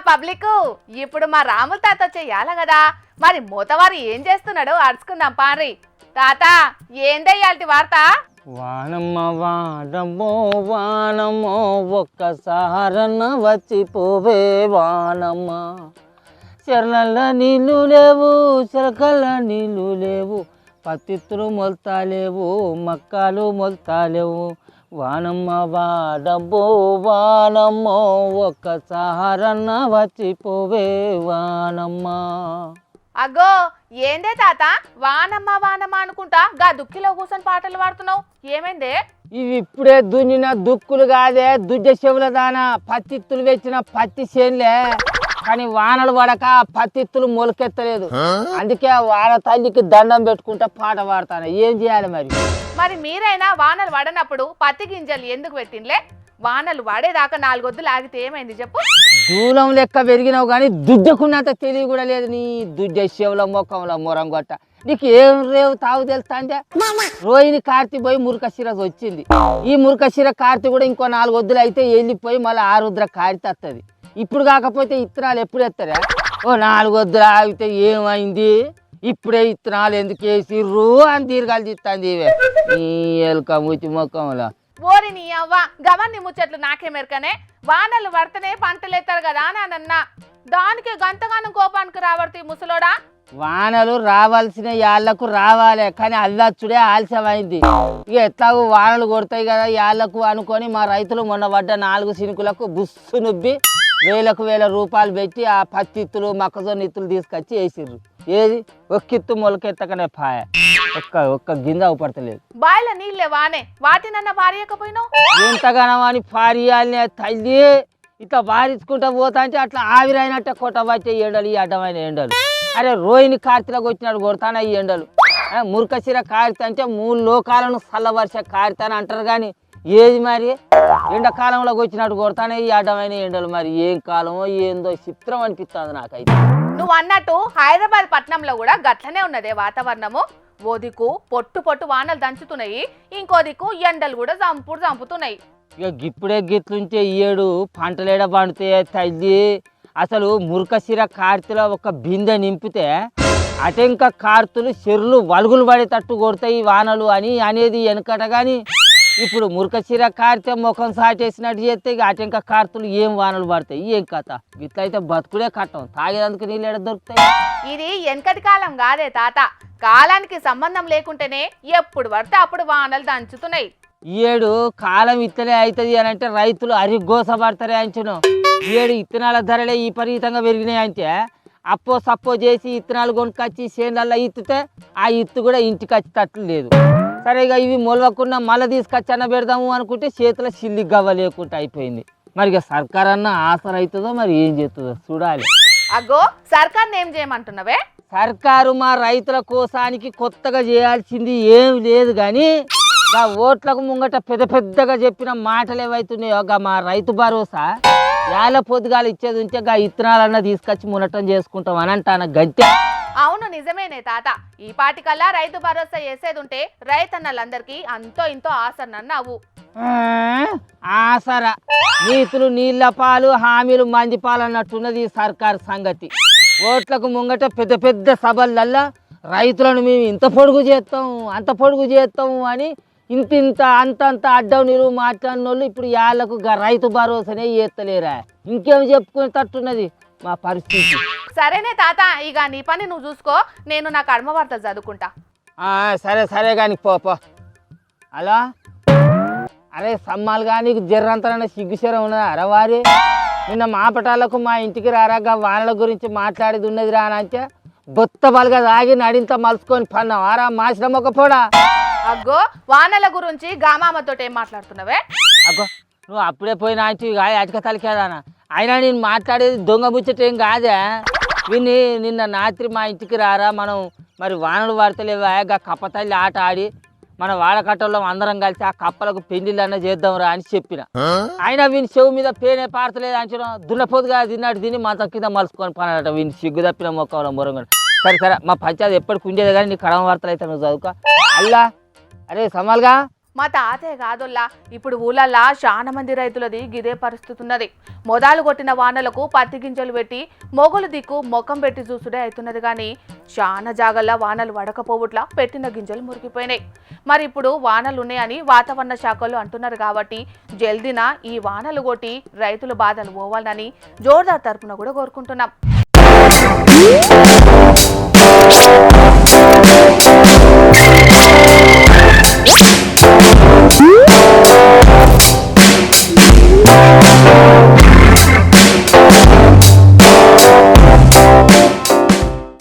Public ఇప్పుడు మా రాముల తాత చెయ్యాల కదా మరి మూతవారు ఏం చేస్తున్నాడు అడుచుకుందాం పారి తాత ఏందయ్యాల్టి వార్త వానమ్మ వానమ్మో వానమ్మో ఒక్కసారన్న వచ్చిపోవే వానమ్మ చెర్లల్ల నీళ్ళు లేవు చెరకల్ల నీళ్ళు లేవు పత్తిత్తులు మొలతాలేవు మక్కాలు మొలతాలేవు వానమ్మ వాడమ్మో వానమ్మో ఒక్కసారన్న వచ్చిపోవే వానమ్మ. అగ్గో ఏందే తాత వానమ్మ వానమ్మ అనుకుంటా గా దుక్కిలో కూర్చొని పాటలు పాడుతున్నావు ఏమైందే? ఇవి ఇప్పుడే దున్నిన దుక్కులు కాదే దుడ్డ చెవుల దానా పత్తిత్తులు వెచ్చిన పత్తి చేనులే కానీ వానలు పడక పత్తిత్తులు మొలకెత్తలేదు అందుకే వాన తల్లికి దండం పెట్టుకుంటా పాట పాడతాను ఏం చేయాలి మరి? మరి మీరైనా వానలు పడనప్పుడు పత్తి గింజలు ఎందుకు పెట్టిండ్లే? వానలు పడేదాకా 4 వద్దులు ఆగితే ఏమైంది చెప్పు? దూలం లెక్క పెరిగినావు కానీ దుడ్డకున్నంత తెలివి కూడా లేదు నీ దుడ్డ చెవుల మొఖంలో మొరం కొట్ట నీకు ఏం రేవు తావు తెలుస్తాందే? రోహిణి కార్తీ పోయి మురుకశిర వచ్చింది ఈ మురుకశిర కార్తీ కూడా ఇంకో 4 వద్దులు అయితే వెళ్ళిపోయి మళ్ళీ ఆరుద్ర కార్తీ వస్తుంది. ఇప్పుడు కాకపోతే ఇత్తనాలు ఎప్పుడు ఎత్తారా? ఓ 4 వద్దులు ఆగితే ఏమైంది? ఇప్పుడే ఇత్తనాలు ఎందుకు వేసిర్రు అని దీర్ఘాలు తీస్తాంది ఇవే నీ ఎలుక ముచ్చి మొఖంలో. ఓరి నీ అవ్వ గవన్ని ముచ్చట్లు నాకే మెరకనే వానలు పడితేనే పంటలు ఎత్తారు కదా అని అన్నా దానికి గంతగానం కోపానికి రాబడుతీ ముసలోడా. వానలు రావాల్సిన యాళ్లకు రావాలి కానీ అల్లచ్చుడే ఆలస్యమైంది. ఇక ఎట్లాగూ వానలు కొడతాయి కదా యాళ్లకు అనుకొని మా రైతులు మొన్న పడ్డ 4 సినుకులకు బుస్సు నుబ్బి వేలకు వేల రూపాయలు పెట్టి ఆ పత్తిత్తులు మొక్కజొన్న ఇత్తులు తీసుకొచ్చి వేసిర్రు. ఏది ఒక్కిత్తు మొలకెత్తకనే పాయ ఒక్క గింజ అవపడతలేదు. బాయిల నీళ్ళే వానే వాటినన్నా పారియకపోయినావు? ఎంతగానో అని పారియాలనే తల్లి ఇట్లా పారించుకుంటా పోతా అంటే అట్లా ఆవిరైనట్టే కొట్టబట్టే ఎండలు ఈ అడ్డమైన ఎండలు. అరే రోహిణి కార్తీలకు వచ్చినాడు కొడతానా ఈ ఎండలు. మురుకశిర కార్తీ అంటే 3 లోకాలను చల్లవర్ష కార్తీ అని అంటారు కానీ ఏది మరి ఎండాకాలంలోకి వచ్చినట్టు కొడతానే ఈ అడ్డమైన ఎండలు. మరి ఏం కాలమో ఏందో చిత్రం అనిపిస్తుంది నాకైతే. నువ్వు అన్నట్టు హైదరాబాద్ పట్నంలో కూడా గట్లనే ఉన్నదే వాతావరణము. ఓ దిక్కు పొట్టు పొట్టు వానలు దంచుతున్నాయి, ఇంకో దిక్కు ఎండలు కూడా చంపుతున్నాయి. ఇక గిప్పుడే గిట్లుంటే ఏడు పంటలేడ పండితే తల్లి అసలు మురుకశిర కార్తీలో ఒక బిందె నింపితే అటెంక కార్తులు చెర్లు వలుగులు పడేటట్టు కొడతాయి వానలు అని అనేది వెనకట. కానీ ఇప్పుడు మురుకశిర కార్తీ ముఖం సాటేసినట్టు చేస్తే ఇక అటెంక కార్తులు ఏం వానలు పడతాయి ఏం కథ? గిట్లయితే బతుకుడే కట్టం తాగేందుకు నీళ్ళు ఎడ దొరుకుతాయి? ఇది వెనకటి కాలం కాదే తాత, కాలానికి సంబంధం లేకుంటేనే ఎప్పుడు పడితే అప్పుడు వానలు దంచుతున్నాయి. ఏడు కాలం ఇత్తనే అవుతుంది అని అంటే రైతులు అరిగోసపడతారే అంచును. ఏడు ఇత్తనాల ధరలే విపరీతంగా పెరిగినాయి అంటే అప్పో సప్పో చేసి ఇత్తనాలు కొనుక్కొచ్చి చేనులలో ఇత్తితే ఆ ఇత్తు కూడా ఇంటికి వచ్చేటట్లు లేదు. సరేగా ఇవి మొలవకుండా మళ్ళీ తీసుకొచ్చి అన్న పెడదాము అనుకుంటే చేతిలో సిల్లి గవ్వ లేకుండా అయిపోయింది. మరి ఇక సర్కార్ అన్న ఆసర అవుతుందో మరి ఏం చేస్తుందో చూడాలి. అగ్గో సర్కార్ ఏం చేయమంటున్నావే? సర్కారు మా రైతుల కోసానికి కొత్తగా చేయాల్సింది ఏం లేదు కానీ గా ఓట్లకు ముంగట పెద్దగా చెప్పిన మాటలు ఏవైతున్నాయో గా మా రైతు భరోసా యాల పొద్దుగాలు ఇచ్చేది ఉంటే గా ఇత్తనాలన్నా తీసుకొచ్చి మునటం చేసుకుంటాం అని అంటాను గంటే. అవును నిజమేనే తాత, ఈ పాటికల్లా రైతు భరోసా చేసేది ఉంటే రైతన్నలందరికీ అంతో ఇంతో ఆసరనన్నావు. ఆసరా నీతులు నీళ్ళ పాలు హామీలు మంది పాలు అన్నట్టున్నది సర్కారు సంగతి. ఓట్లకు ముంగట పెద్ద సభలల్లా రైతులను మేము ఇంత పొడుగు చేస్తాం అంత పొడుగు చేస్తాము అని ఇంత అంతంత అడ్డం నిలువు మాట్లాడిన వాళ్ళు ఇప్పుడు యాళ్ళకు రైతు భరోసానే చేస్తలేరా? ఇంకేం చెప్పుకుని తట్టున్నది మా పరిస్థితి. సరేనే తాత, ఇక నీ పని నువ్వు చూసుకో, నేను నా కర్మ వార్త చదువుకుంటా. సరే కానీ పో. అలా అరే సమ్మాలుగా నీకు జర్రంతనైనా సిగ్గుశరం ఉన్నదా? అరవారి నిన్న మాపటాలకు మా ఇంటికి రారాగా వానల గురించి మాట్లాడేది ఉన్నది రా అని అంటే బొత్త బలగా తాగి నడింత మలుసుకొని పన్నావారా మాసిన ఒక పోడా. అగ్గో వానల గురించి గామామతో ఏం మాట్లాడుతున్నావే? అగ్గో నువ్వు అప్పుడే పోయినా అటుక తలికేదానా? అయినా నేను మాట్లాడేది దొంగ ముచ్చట ఏం కాదే. విని నిన్న రాత్రి మా ఇంటికి రారా మనం మరి వానలు పడతలేవా గా కప్పతల్లి ఆట ఆడి మన వాడకట్టలో అందరం కలిసి ఆ కప్పలకు పెళ్లిళ్ళన్నా చేద్దాంరా అని చెప్పిన. అయినా వీని చెవు మీద పేనే పారతలేదు అంచనా దున్నపోతుగా తిన్నాడు తిని మంచం కింద మలుసుకొని పనట వీని సిగ్గు తప్పిన మొక్కలో మొరంగా. సరే మా పంచాయతీ ఎప్పటికి ఉండేది కానీ నీ కడమ వార్తలు అయితే నువ్వు చదువుకో. అల్లా అరే సమాల్గా మా తాతయ్య కాదొల్లా ఇప్పుడు ఊళ్ళల్లా చాలా మంది రైతులది గిదే పరిస్థితి ఉన్నది. మొదలు కొట్టిన వానలకు పత్తి గింజలు పెట్టి మొగులు దిక్కు ముఖం పెట్టి చూసుడే అవుతున్నది. కానీ చాలా జాగల్లా వానలు వడకపోవట్లా పెట్టిన గింజలు మురిగిపోయినాయి. మరి ఇప్పుడు వానలు ఉన్నాయని వాతావరణ శాఖలు అంటున్నారు. కాబట్టి జల్దిన ఈ వానలు కొట్టి రైతుల బాధలు పోవాలని జోర్దార్ తరపున కూడా కోరుకుంటున్నాం.